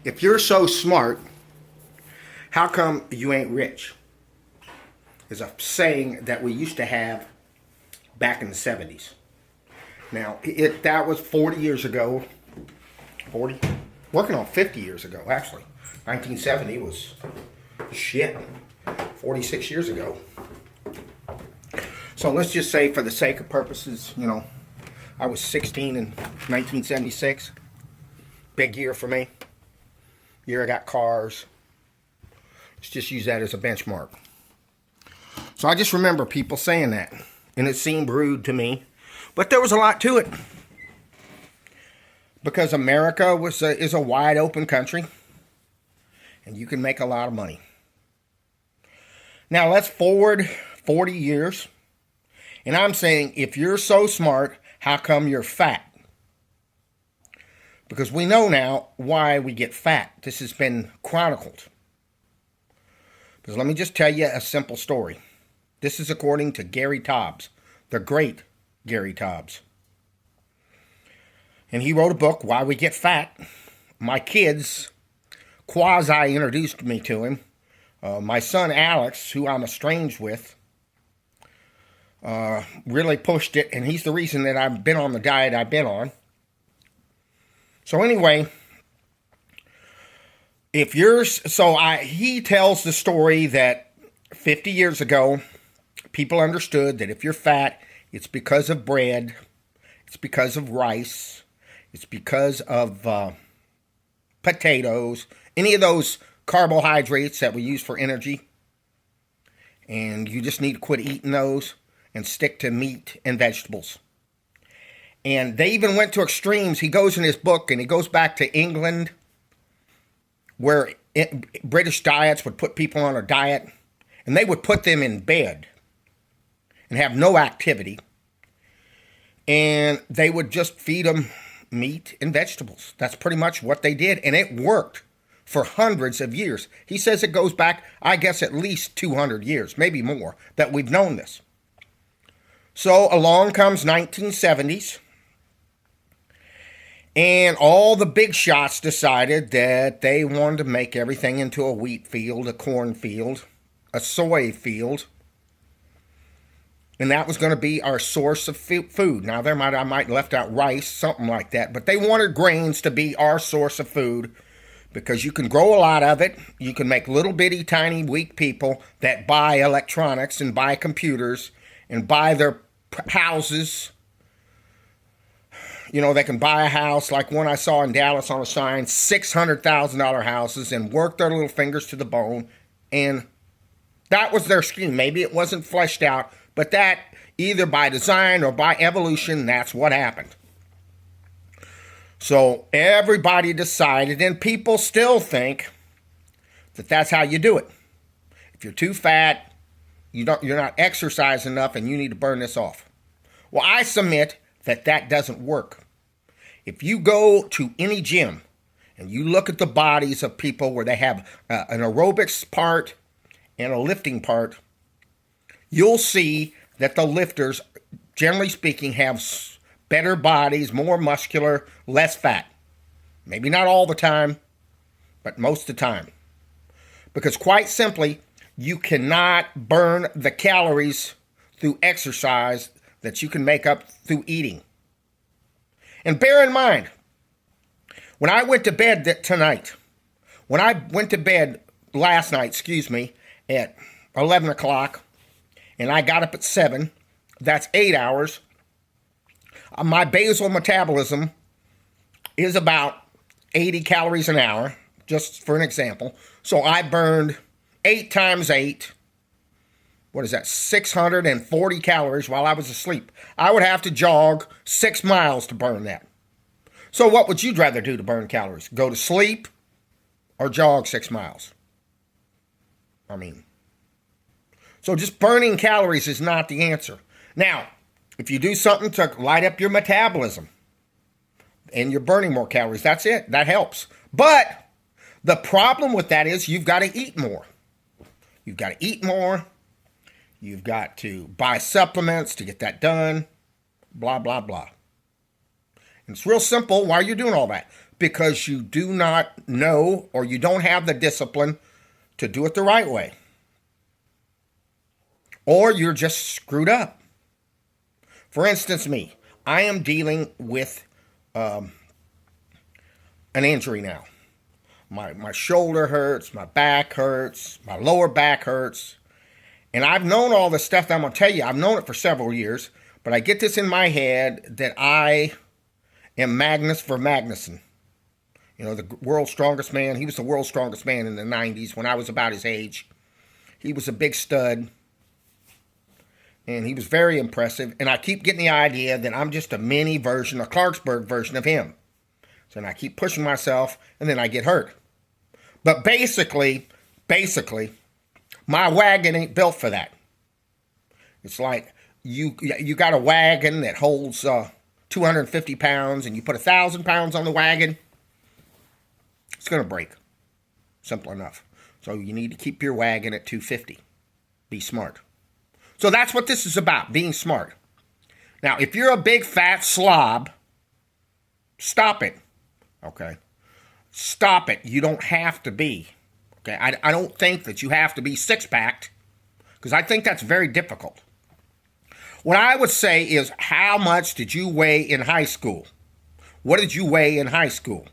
If you're so smart, how come you ain't rich? Is a saying that we used to have back in the 70s. Now, that was 40 years ago. 40? Working on 50 years ago, actually. 1970 was shit. 46 years ago. So let's just say, for the sake of purposes, I was 16 in 1976. Big year for me. Year I got cars. Let's just use that as a benchmark. So I just remember people saying that, and it seemed rude to me, but there was a lot to it. Because America is a wide open country, and you can make a lot of money. Now let's forward 40 years, and I'm saying, if you're so smart, how come you're fat? Because we know now why we get fat. This has been chronicled. Because let me just tell you a simple story. This is according to Gary Taubes, the great Gary Taubes. And he wrote a book, Why We Get Fat. My kids quasi-introduced me to him. My son Alex, who I'm estranged with, really pushed it, and he's the reason that I've been on the diet I've been on. So anyway, he tells the story that 50 years ago, people understood that if you're fat, it's because of bread, it's because of rice, it's because of potatoes, any of those carbohydrates that we use for energy. And you just need to quit eating those and stick to meat and vegetables. And they even went to extremes. He goes in his book, and he goes back to England, where British diets would put people on a diet, and they would put them in bed and have no activity. And they would just feed them meat and vegetables. That's pretty much what they did, and it worked for hundreds of years. He says it goes back, I guess, at least 200 years, maybe more, that we've known this. So along comes 1970s. And all the big shots decided that they wanted to make everything into a wheat field, a corn field, a soy field. And that was going to be our source of food. Now, I might have left out rice, something like that. But they wanted grains to be our source of food because you can grow a lot of it. You can make little bitty, tiny, weak people that buy electronics and buy computers and buy their houses. They can buy a house like one I saw in Dallas on a sign, $600,000 houses, and work their little fingers to the bone. And that was their scheme. Maybe it wasn't fleshed out, but that, either by design or by evolution, that's what happened. So everybody decided, and people still think, that that's how you do it. If you're too fat, you're not exercising enough, and you need to burn this off. Well, I submit that doesn't work. If you go to any gym and you look at the bodies of people where they have an aerobics part and a lifting part, you'll see that the lifters, generally speaking, have better bodies, more muscular, less fat. Maybe not all the time, but most of the time. Because quite simply, you cannot burn the calories through exercise that you can make up through eating. And bear in mind, when I went to bed last night, at 11 o'clock, and I got up at 7, that's 8 hours, my basal metabolism is about 80 calories an hour, just for an example. So I burned 8 times 8. What is that? 640 calories while I was asleep. I would have to jog 6 miles to burn that. So what would you rather do to burn calories? Go to sleep or jog 6 miles? So just burning calories is not the answer. Now, if you do something to light up your metabolism and you're burning more calories, that's it. That helps. But the problem with that is you've got to eat more. You've got to eat more. You've got to buy supplements to get that done, blah, blah, blah. And it's real simple. Why are you doing all that? because you do not know or you don't have the discipline to do it the right way. Or you're just screwed up. For instance, me. I am dealing with an injury now. My shoulder hurts, my back hurts, my lower back hurts. And I've known all this stuff that I'm going to tell you. I've known it for several years. But I get this in my head that I am Magnus for Magnuson. You know, the world's strongest man. He was the world's strongest man in the 90s when I was about his age. He was a big stud. And he was very impressive. And I keep getting the idea that I'm just a mini version, a Clarksburg version of him. So then I keep pushing myself, and then I get hurt. But basically, my wagon ain't built for that. It's like you got a wagon that holds 250 pounds, and you put 1,000 pounds on the wagon, it's going to break. Simple enough. So you need to keep your wagon at 250. Be smart. So that's what this is about, being smart. Now, if you're a big fat slob, stop it. Okay? Stop it. You don't have to be. Okay? I don't think that you have to be six-packed, because I think that's very difficult. What I would say is, how much did you weigh in high school? What did you weigh in high school?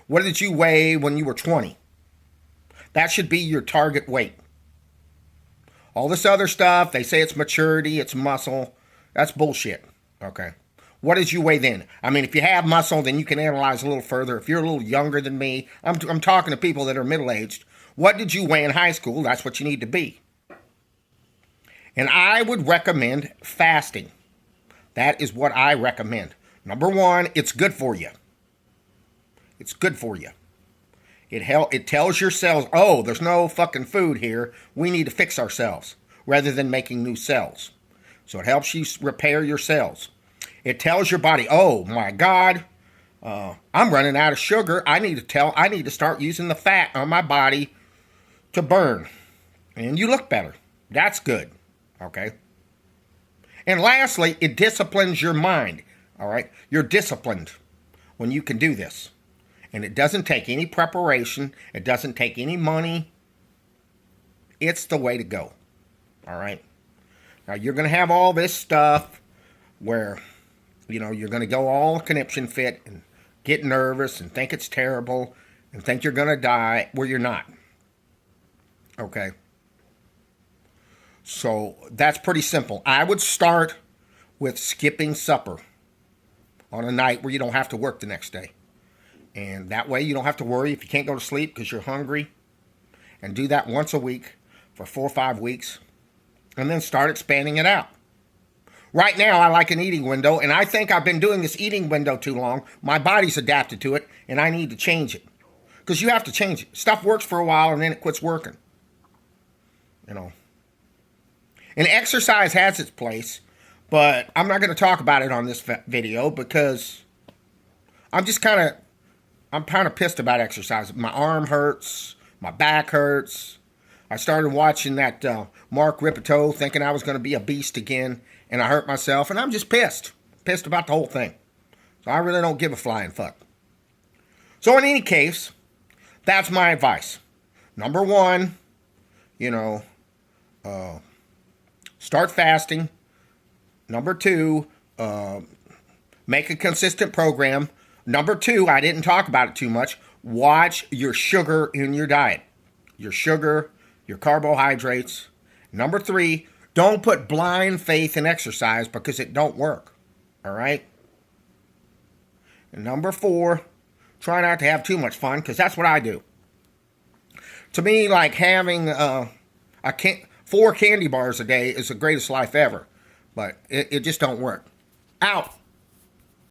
What did you weigh when you were 20? That should be your target weight. All this other stuff, they say it's maturity, it's muscle. That's bullshit, okay? What did you weigh then? I mean, if you have muscle, then you can analyze a little further. If you're a little younger than me, I'm talking to people that are middle-aged. What did you weigh in high school? That's what you need to be. And I would recommend fasting. That is what I recommend. Number one, it's good for you. It's good for you. It tells your cells, oh, there's no fucking food here. We need to fix ourselves rather than making new cells. So it helps you repair your cells. It tells your body, oh my God, I'm running out of sugar. I need to start using the fat on my body to burn. And you look better. That's good. Okay. And lastly, it disciplines your mind. All right. You're disciplined when you can do this. And it doesn't take any preparation. It doesn't take any money. It's the way to go. All right. Now, you're going to have all this stuff where, you're going to go all conniption fit and get nervous and think it's terrible and think you're going to die where you're not. Okay. So that's pretty simple. I would start with skipping supper on a night where you don't have to work the next day. And that way you don't have to worry if you can't go to sleep because you're hungry. And do that once a week for 4 or 5 weeks. And then start expanding it out. Right now I like an eating window. And I think I've been doing this eating window too long. My body's adapted to it. And I need to change it. Because you have to change it. Stuff works for a while and then it quits working. And exercise has its place. But I'm not going to talk about it on this video because I'm kind of pissed about exercise. My arm hurts. My back hurts. I started watching that Mark Rippetoe thinking I was going to be a beast again. And I hurt myself. And I'm just pissed. Pissed about the whole thing. So I really don't give a flying fuck. So in any case, that's my advice. Number one, start fasting. Number two, make a consistent program. Number two, I didn't talk about it too much. Watch your sugar in your diet. Your sugar, your carbohydrates. Number three, don't put blind faith in exercise because it don't work. All right? And number four, try not to have too much fun because that's what I do. To me, like having 4 candy bars a day is the greatest life ever. But it just don't work. Out.